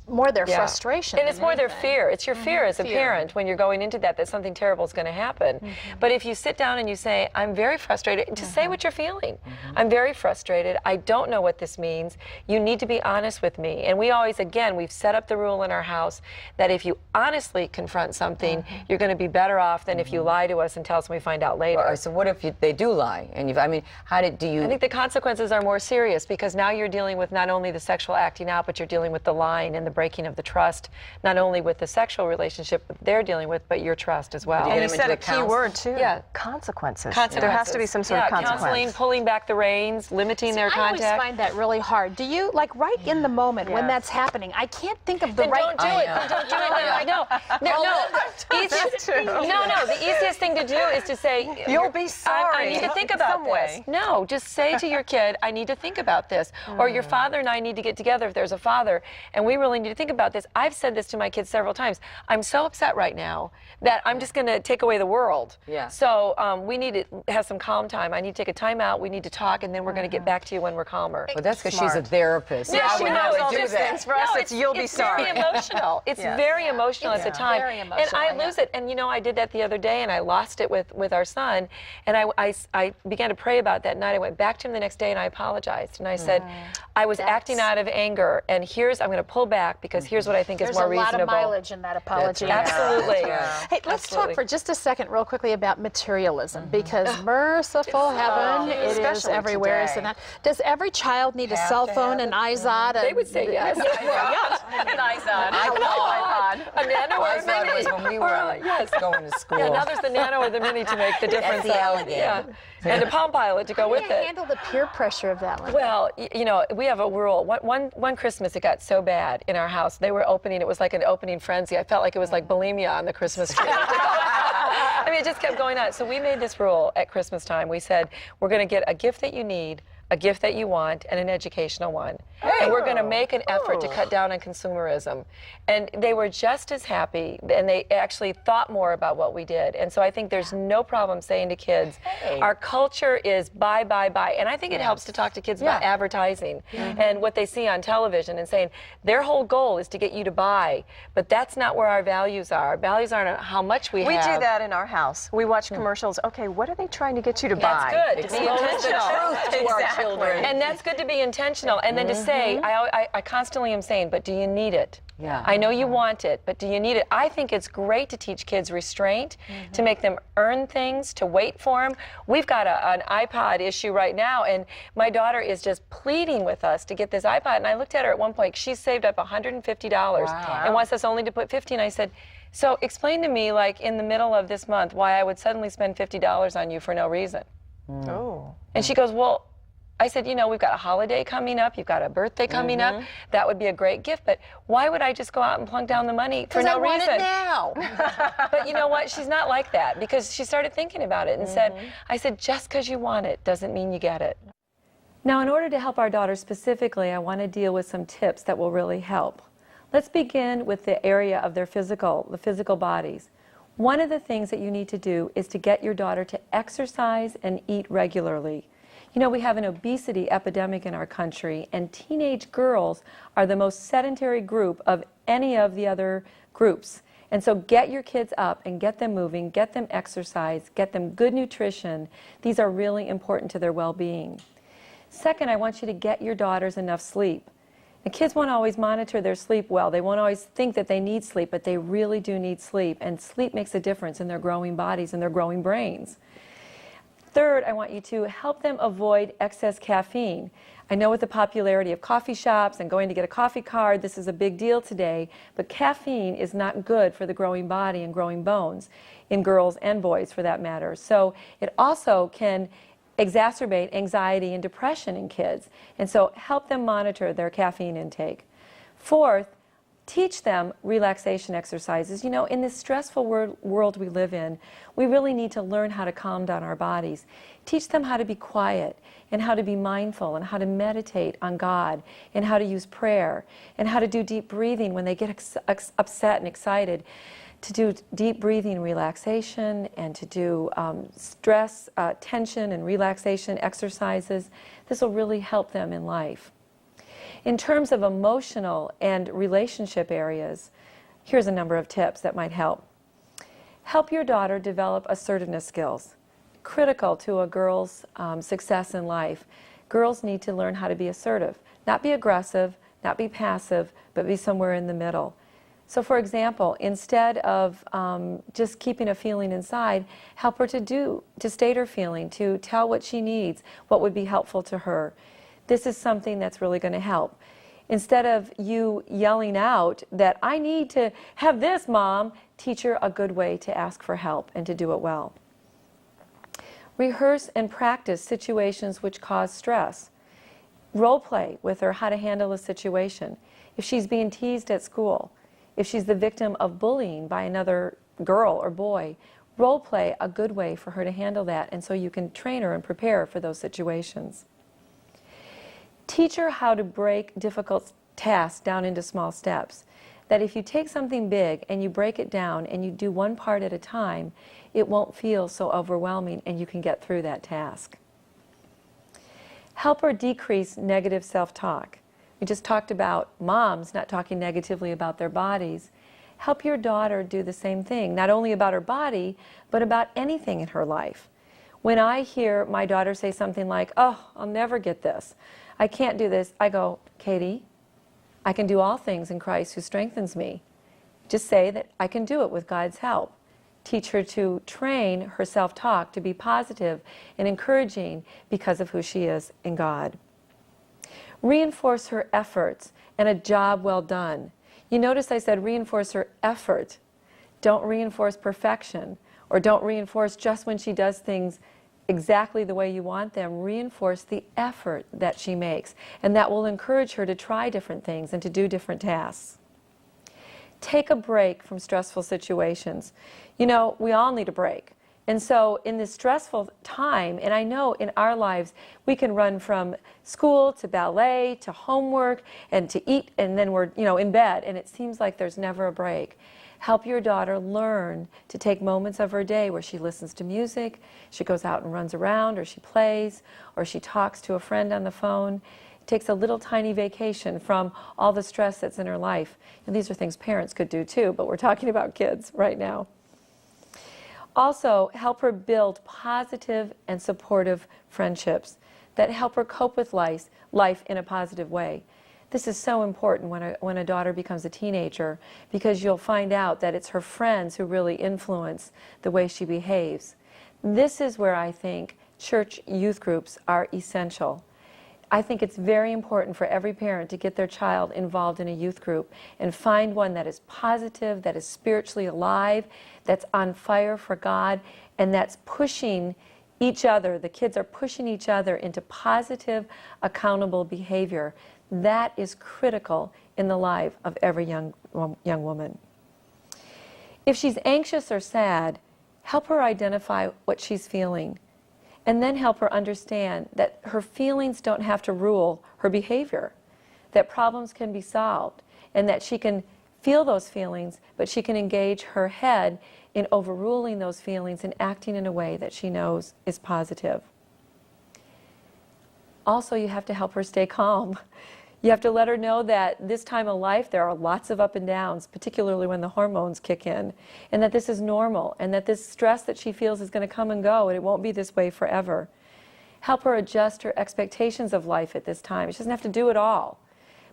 more their frustration. And it's more their fear. It's your fear as a parent when you're going into that something terrible is going to happen. But if you sit down and you say, I'm very frustrated, just say what you're feeling. I'm very frustrated. I don't know what this means. You need to be honest with me. And we always, again, we've set up the rule in our house that if you honestly confront something, you're going to be better off than if you lie to us and tell us when we find out later. So what if they do lie? And I mean, do you? I think the consequences are more serious because now you're dealing with not only the sexual acting out, but you're dealing with the lying and the breaking of the trust, not only with the sexual relationship they're dealing with, but your trust as well. And you said a key word too. Yeah. Consequences. There has to be some sort of consequence. Counseling, pulling back the reins, limiting their contact. I always find that really hard. Do you, like right in the moment when that's happening, I can't think of the right... Don't do it. Don't do it. No. The easiest thing to do is to say, you'll be sorry. I need to think about this. No, just say to your kid, I need to think about this. Or your father and I need to get together if there's a father, and we really wanted you to think about this. I've said this to my kids several times. I'm so upset right now that I'm just going to take away the world. Yeah. So we need to have some calm time. I need to take a time out. We need to talk, and then we're going to get back to you when we're calmer. Well, that's because she's a therapist. Yeah, she knows all these things. For us, it's you'll be sorry. It's very emotional. It's very emotional at the time. Very emotional, and I lose it. And you know, I did that the other day, and I lost it with our son. And I began to pray about that night. I went back to him the next day, and I apologized. And I said, I was acting out of anger, and I'm going to pull back because here's what I think is more reasonable. There's a lot of mileage in that apology. Absolutely. Hey, let's talk for just a second real quickly about materialism, because merciful heaven, it is everywhere, isn't it? Does every child need a cell phone, an iPod? They would say yes. An iPod. A nano or a mini. Was when we were going to school. Yeah, now there's the nano or the mini to make the difference. the alligator. Yeah. And a Palm Pilot to go with How do you it. handle the peer pressure of that one? Well, you know, we have a rule. One Christmas, it got so bad in our house. They were opening, it was like an opening frenzy. I felt like it was like bulimia on the Christmas tree. I mean, it just kept going on. So we made this rule at Christmas time. We said, we're going to get a gift that you need, a gift that you want, and an educational one. And we're going to make an effort to cut down on consumerism. And they were just as happy, and they actually thought more about what we did. And so I think there's no problem saying to kids, our culture is buy, buy, buy. And I think it helps to talk to kids about advertising and what they see on television, and saying their whole goal is to get you to buy, but that's not where our values are. Our values aren't how much we have. We do that in our house. We watch commercials. Okay, what are they trying to get you to buy? That's good. To be intentional. Exactly. And that's good to be intentional. And then to say, I constantly am saying, but do you need it? Yeah. I know you want it, but do you need it? I think it's great to teach kids restraint, to make them earn things, to wait for them. We've got an iPod issue right now, and my daughter is just pleading with us to get this iPod. And I looked at her at one point. She's saved up $150 and wants us only to put $50. And I said, so explain to me, like in the middle of this month, why I would suddenly spend $50 on you for no reason. And she goes, well, I said, you know, we've got a holiday coming up, you've got a birthday coming up, that would be a great gift, but why would I just go out and plunk down the money for no reason? Because I want it now. But you know what, she's not like that, because she started thinking about it and I said, just because you want it doesn't mean you get it. Now, in order to help our daughter specifically, I want to deal with some tips that will really help. Let's begin with the area of the physical bodies. One of the things that you need to do is to get your daughter to exercise and eat regularly. You know, we have an obesity epidemic in our country, and teenage girls are the most sedentary group of any of the other groups. And so get your kids up and get them moving, get them exercise, get them good nutrition. These are really important to their well-being. Second, I want you to get your daughters enough sleep. And kids won't always monitor their sleep well. They won't always think that they need sleep, but they really do need sleep. And sleep makes a difference in their growing bodies and their growing brains. Third, I want you to help them avoid excess caffeine. I know with the popularity of coffee shops and going to get a coffee card, this is a big deal today, but caffeine is not good for the growing body and growing bones, in girls and boys for that matter. So it also can exacerbate anxiety and depression in kids, and so help them monitor their caffeine intake. Fourth, teach them relaxation exercises. You know, in this stressful world we live in, we really need to learn how to calm down our bodies. Teach them how to be quiet and how to be mindful and how to meditate on God and how to use prayer and how to do deep breathing when they get upset and excited, to do deep breathing relaxation and to do stress, tension and relaxation exercises. This will really help them in life. In terms of emotional and relationship areas, here's a number of tips that might help. Help your daughter develop assertiveness skills. Critical to a girl's success in life. Girls need to learn how to be assertive. Not be aggressive, not be passive, but be somewhere in the middle. So for example, instead of just keeping a feeling inside, help her to state her feeling, to tell what she needs, what would be helpful to her. This is something that's really going to help. Instead of you yelling out that I need to have this, Mom, teach her a good way to ask for help and to do it well. Rehearse and practice situations which cause stress. Role play with her how to handle a situation. If she's being teased at school, if she's the victim of bullying by another girl or boy, role play a good way for her to handle that, and so you can train her and prepare for those situations. Teach her how to break difficult task down into small steps. That if you take something big and you break it down and you do one part at a time, it won't feel so overwhelming and you can get through that task. Help her decrease negative self-talk. We just talked about moms not talking negatively about their bodies. Help your daughter do the same thing, not only about her body, but about anything in her life. When I hear my daughter say something like, "Oh, I'll never get this. I can't do this," I go, "Katie, I can do all things in Christ who strengthens me." Just say that I can do it with God's help. Teach her to train her self-talk to be positive and encouraging because of who she is in God. Reinforce her efforts and a job well done. You notice I said reinforce her effort. Don't reinforce perfection, or don't reinforce just when she does things exactly the way you want them. Reinforce the effort that she makes, and that will encourage her to try different things and to do different tasks. Take a break from stressful situations. You know, we all need a break. And so in this stressful time, and I know in our lives, we can run from school to ballet to homework and to eat, and then we're, in bed, and it seems like there's never a break. Help your daughter learn to take moments of her day where she listens to music, she goes out and runs around, or she plays, or she talks to a friend on the phone. Takes a little tiny vacation from all the stress that's in her life. And these are things parents could do too, but we're talking about kids right now. Also, help her build positive and supportive friendships that help her cope with life in a positive way. This is so important when a daughter becomes a teenager, because you'll find out that it's her friends who really influence the way she behaves. This is where I think church youth groups are essential. I think it's very important for every parent to get their child involved in a youth group and find one that is positive, that is spiritually alive, that's on fire for God, and that's pushing each other. The kids are pushing each other into positive, accountable behavior. That is critical in the life of every young woman. If she's anxious or sad, help her identify what she's feeling. And then help her understand that her feelings don't have to rule her behavior, that problems can be solved, and that she can feel those feelings, but she can engage her head in overruling those feelings and acting in a way that she knows is positive. Also, you have to help her stay calm. You have to let her know that this time of life there are lots of up and downs, particularly when the hormones kick in, and that this is normal, and that this stress that she feels is going to come and go, and it won't be this way forever. Help her adjust her expectations of life at this time. She doesn't have to do it all,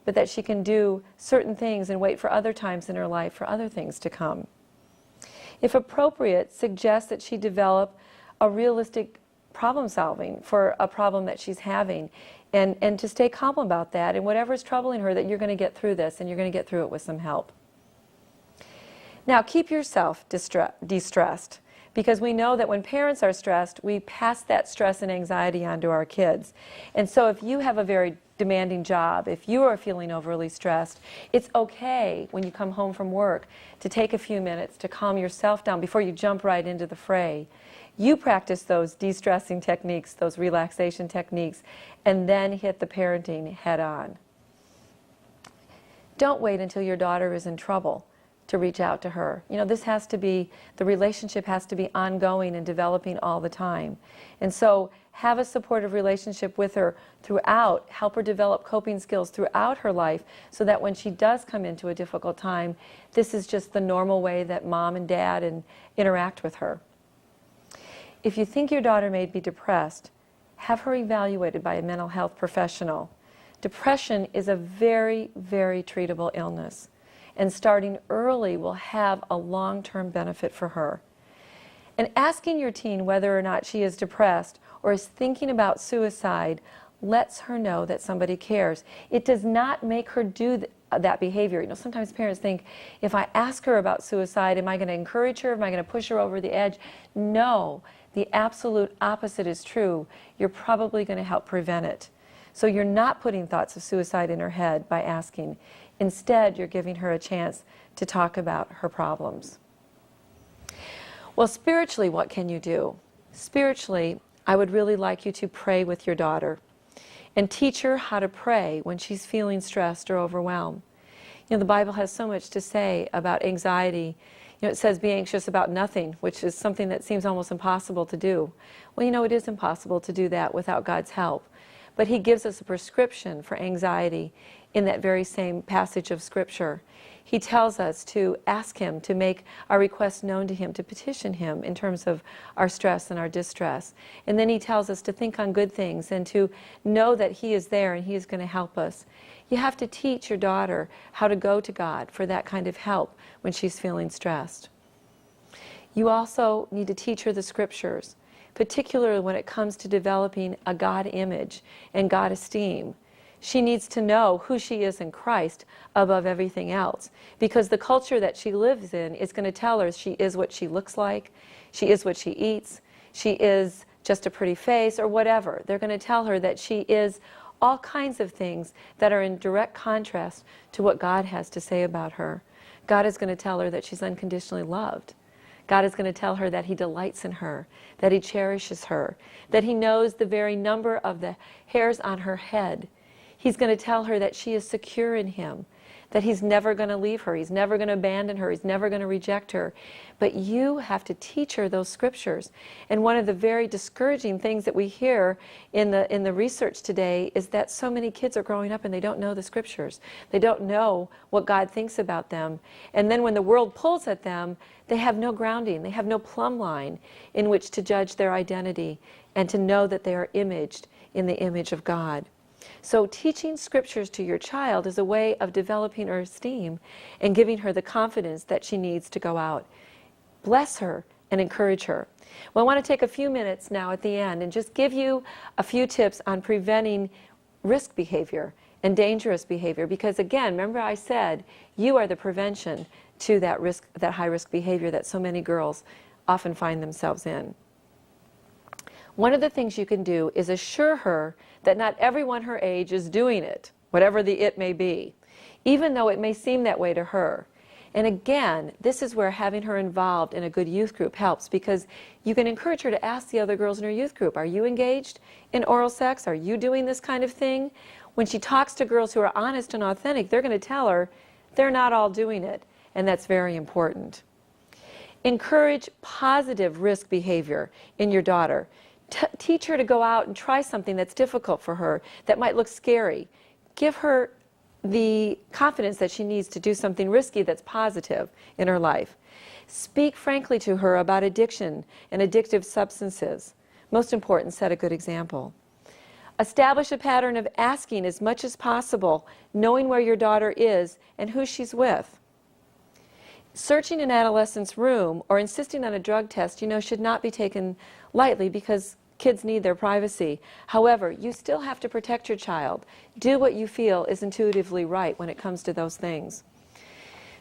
but that she can do certain things and wait for other times in her life for other things to come. If appropriate, suggest that she develop a realistic problem solving for a problem that she's having, and to stay calm about that, and whatever's troubling her, that you're going to get through this, and you're going to get through it with some help. Now, keep yourself de-stressed, because we know that when parents are stressed, we pass that stress and anxiety on to our kids. And so if you have a very demanding job, if you are feeling overly stressed, it's okay when you come home from work to take a few minutes to calm yourself down before you jump right into the fray. You practice those de-stressing techniques, those relaxation techniques, and then hit the parenting head on. Don't wait until your daughter is in trouble to reach out to her. This has to be, the relationship has to be ongoing and developing all the time. And so have a supportive relationship with her throughout, help her develop coping skills throughout her life, so that when she does come into a difficult time, this is just the normal way that mom and dad interact with her. If you think your daughter may be depressed, have her evaluated by a mental health professional. Depression is a very, very treatable illness, and starting early will have a long-term benefit for her. And asking your teen whether or not she is depressed or is thinking about suicide lets her know that somebody cares. It does not make her do that behavior. Sometimes parents think, if I ask her about suicide, am I going to encourage her? Am I going to push her over the edge? No. The absolute opposite is true. You're probably going to help prevent it. So you're not putting thoughts of suicide in her head by asking. Instead, you're giving her a chance to talk about her problems. Well, spiritually, what can you do? Spiritually, I would really like you to pray with your daughter. And teach her how to pray when she's feeling stressed or overwhelmed. You know, the Bible has so much to say about anxiety. You know, it says be anxious about nothing, which is something that seems almost impossible to do. Well, you know, it is impossible to do that without God's help. But He gives us a prescription for anxiety in that very same passage of Scripture. He tells us to ask Him to make our requests known to Him, to petition Him in terms of our stress and our distress. And then He tells us to think on good things and to know that He is there and He is going to help us. You have to teach your daughter how to go to God for that kind of help when she's feeling stressed. You also need to teach her the Scriptures, particularly when it comes to developing a God image and God esteem. She needs to know who she is in Christ above everything else, because the culture that she lives in is going to tell her she is what she looks like, she is what she eats, she is just a pretty face or whatever. They're going to tell her that she is all kinds of things that are in direct contrast to what God has to say about her. God is going to tell her that she's unconditionally loved. God is going to tell her that He delights in her, that He cherishes her, that He knows the very number of the hairs on her head. He's going to tell her that she is secure in Him, that He's never going to leave her, He's never going to abandon her, He's never going to reject her. But you have to teach her those Scriptures. And one of the very discouraging things that we hear in the research today is that so many kids are growing up and they don't know the Scriptures. They don't know what God thinks about them. And then when the world pulls at them, they have no grounding, they have no plumb line in which to judge their identity and to know that they are imaged in the image of God. So teaching Scriptures to your child is a way of developing her esteem and giving her the confidence that she needs to go out. Bless her and encourage her. Well, I want to take a few minutes now at the end and just give you a few tips on preventing risk behavior and dangerous behavior, because again, remember I said you are the prevention to that high risk behavior that so many girls often find themselves in. One of the things you can do is assure her that not everyone her age is doing it, whatever the it may be, even though it may seem that way to her. And again, this is where having her involved in a good youth group helps, because you can encourage her to ask the other girls in her youth group, are you engaged in oral sex? Are you doing this kind of thing? When she talks to girls who are honest and authentic, they're going to tell her they're not all doing it, and that's very important. Encourage positive risk behavior in your daughter. Teach her to go out and try something that's difficult for her, that might look scary. Give her the confidence that she needs to do something risky that's positive in her life. Speak frankly to her about addiction and addictive substances. Most important, set a good example. Establish a pattern of asking as much as possible, knowing where your daughter is and who she's with. Searching an adolescent's room or insisting on a drug test, should not be taken lightly, because kids need their privacy. However, you still have to protect your child. Do what you feel is intuitively right when it comes to those things.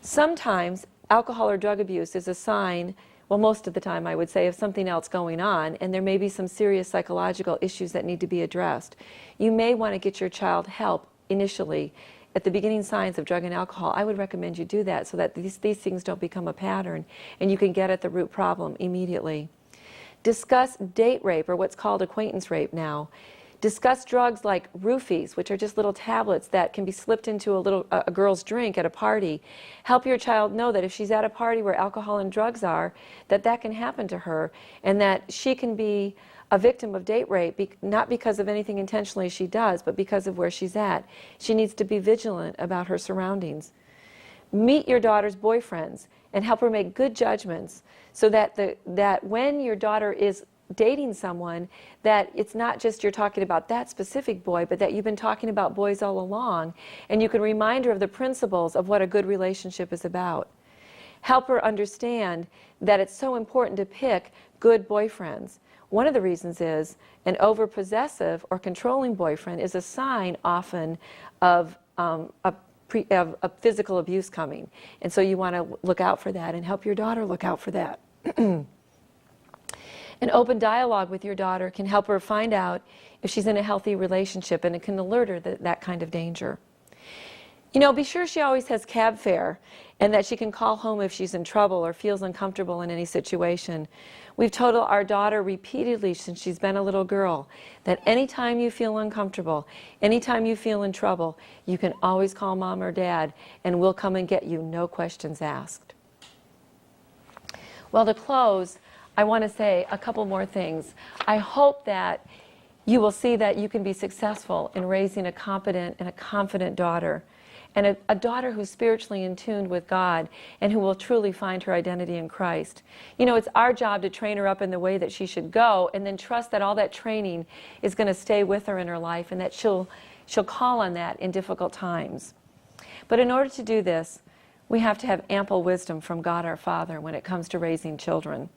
Sometimes alcohol or drug abuse is a sign, well, most of the time I would say, of something else going on, and there may be some serious psychological issues that need to be addressed. You may want to get your child help initially. At the beginning signs of drug and alcohol, I would recommend you do that so that these things don't become a pattern and you can get at the root problem immediately. Discuss date rape, or what's called acquaintance rape now. Discuss drugs like roofies, which are just little tablets that can be slipped into a girl's drink at a party. Help your child know that if she's at a party where alcohol and drugs are, that can happen to her, and that she can be a victim of date rape, not because of anything intentionally she does, but because of where she's at. She needs to be vigilant about her surroundings. Meet your daughter's boyfriends and help her make good judgments, so that when your daughter is dating someone, that it's not just you're talking about that specific boy, but that you've been talking about boys all along, and you can remind her of the principles of what a good relationship is about. Help her understand that it's so important to pick good boyfriends. One of the reasons is an overpossessive or controlling boyfriend is a sign often of a physical abuse coming. And so you want to look out for that and help your daughter look out for that. An open dialogue with your daughter can help her find out if she's in a healthy relationship, and it can alert her that kind of danger. You know, be sure she always has cab fare and that she can call home if she's in trouble or feels uncomfortable in any situation. We've told our daughter repeatedly since she's been a little girl that anytime you feel uncomfortable, anytime you feel in trouble, you can always call Mom or Dad and we'll come and get you, no questions asked. Well, to close, I want to say a couple more things. I hope that you will see that you can be successful in raising a competent and a confident daughter, and a daughter who's spiritually in tune with God and who will truly find her identity in Christ. You know, it's our job to train her up in the way that she should go and then trust that all that training is going to stay with her in her life and that she'll call on that in difficult times. But in order to do this, we have to have ample wisdom from God our Father when it comes to raising children.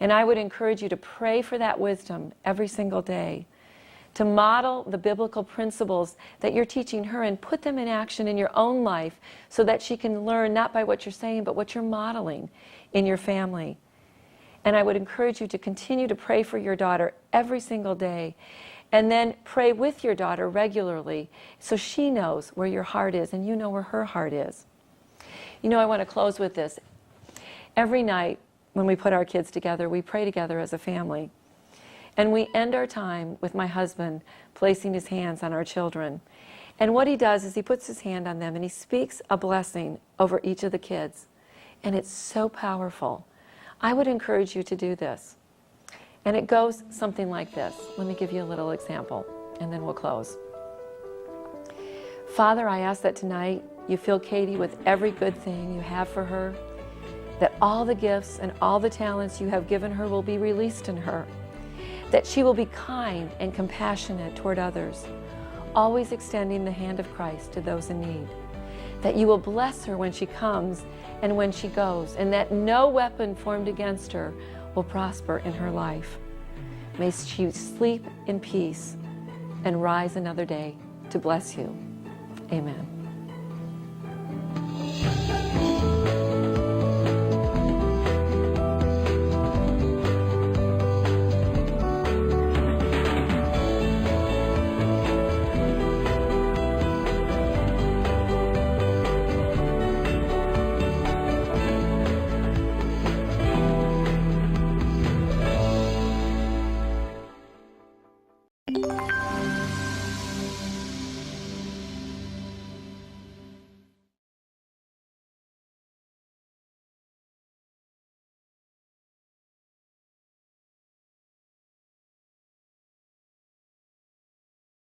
And I would encourage you to pray for that wisdom every single day, to model the biblical principles that you're teaching her and put them in action in your own life so that she can learn not by what you're saying, but what you're modeling in your family. And I would encourage you to continue to pray for your daughter every single day, and then pray with your daughter regularly so she knows where your heart is and you know where her heart is. You know, I want to close with this. Every night when we put our kids together, we pray together as a family. And we end our time with my husband placing his hands on our children. And what he does is he puts his hand on them and he speaks a blessing over each of the kids. And it's so powerful. I would encourage you to do this. And it goes something like this. Let me give you a little example, and then we'll close. Father, I ask that tonight you fill Katie with every good thing you have for her, that all the gifts and all the talents you have given her will be released in her, that she will be kind and compassionate toward others, always extending the hand of Christ to those in need, that you will bless her when she comes and when she goes, and that no weapon formed against her will prosper in her life. May she sleep in peace and rise another day to bless you. Amen.